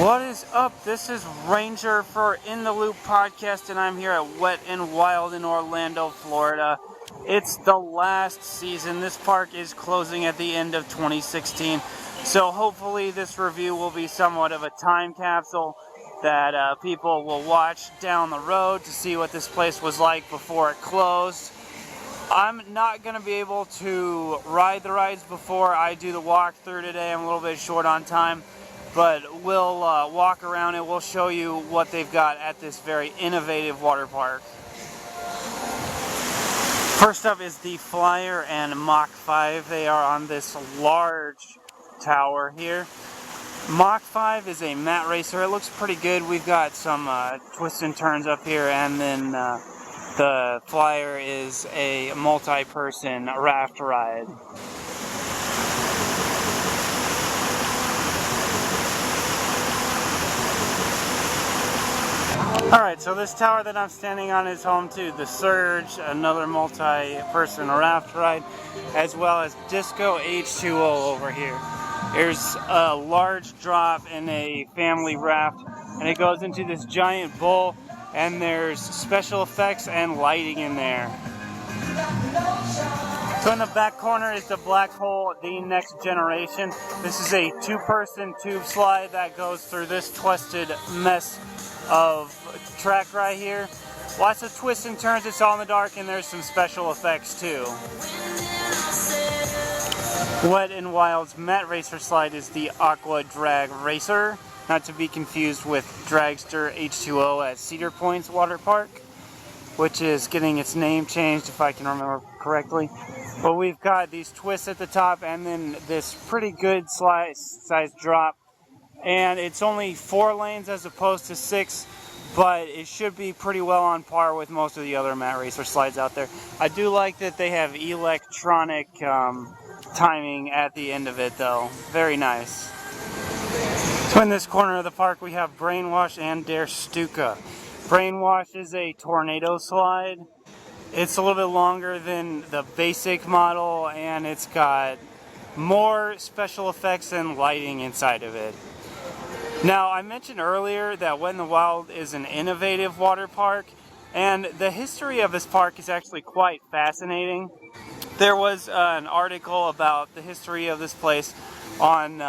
What is up? This is Ranger for In the Loop podcast, and I'm here at Wetn WIld in Orlando, Florida. It's the last season. This park is closing at the end of 2016, so hopefully this review will be somewhat of a time capsule that people will watch down the road to see what this place was like before it closed. I'm not going to be able to ride the rides before I do the walkthrough today. I'm a little bit short on time. But we'll walk around and we'll show you what they've got at this very innovative water park. First up is the Flyer and Mach 5. They are on this large tower here. Mach 5 is a mat racer. It looks pretty good. We've got some twists and turns up here, and then the Flyer is a multi-person raft ride. Alright, so this tower that I'm standing on is home to the Surge, another multi-person raft ride, as well as Disco H2O over here. There's a large drop in a family raft, and it goes into this giant bowl, and there's special effects and lighting in there. So in the back corner is the Black Hole, the Next Generation. This is a two-person tube slide that goes through this twisted mess of track right here. Lots of twists and turns, it's all in the dark, and there's some special effects too. Wetn WIld's mat racer slide is the Aqua Drag Racer, not to be confused with Dragster H2O at Cedar Point's water park, which is getting its name changed if I can remember correctly. But we've got these twists at the top and then this pretty good size drop. And it's only 4 lanes as opposed to 6, but it should be pretty well on par with most of the other mat racer slides out there. I do like that they have electronic timing at the end of it though. Very nice. So in this corner of the park we have Brainwash and Der Stuka. Brainwash is a tornado slide. It's a little bit longer than the basic model, and it's got more special effects and lighting inside of it. Now, I mentioned earlier that Wetn WIld is an innovative water park, and the history of this park is actually quite fascinating. There was an article about the history of this place on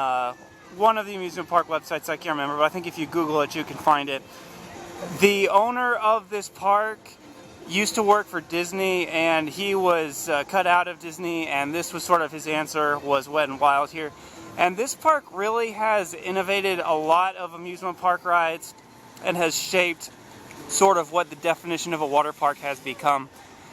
one of the amusement park websites, I can't remember, but I think if you Google it, you can find it. The owner of this park used to work for Disney, and he was cut out of Disney, and this was sort of his answer, was Wetn WIld here. And this park really has innovated a lot of amusement park rides and has shaped sort of what the definition of a water park has become.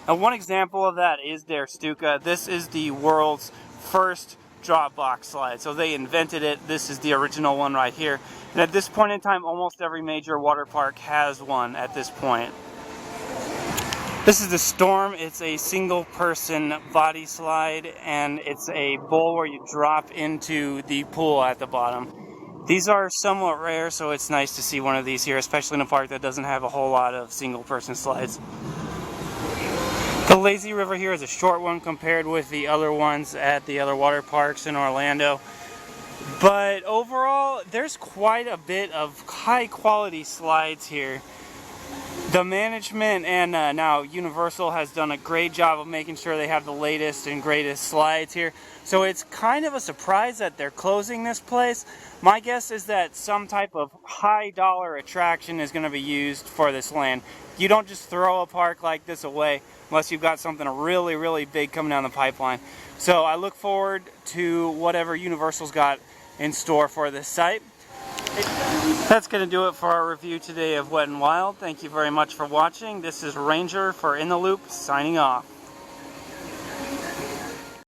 And one example of that is Der Stuka. This is the world's first drop box slide. So they invented it. This is the original one right here. And at this point in time, almost every major water park has one at this point. This is the Storm. It's a single-person body slide, and it's a bowl where you drop into the pool at the bottom. These are somewhat rare, so it's nice to see one of these here, especially in a park that doesn't have a whole lot of single-person slides. The Lazy River here is a short one compared with the other ones at the other water parks in Orlando. But overall, there's quite a bit of high-quality slides here. The management and now Universal has done a great job of making sure they have the latest and greatest slides here. So it's kind of a surprise that they're closing this place. My guess is that some type of high dollar attraction is going to be used for this land. You don't just throw a park like this away unless you've got something really, really big coming down the pipeline. So I look forward to whatever Universal's got in store for this site. That's going to do it for our review today of Wetn WIld. Thank you very much for watching. This is Ranger for In the Loop, signing off.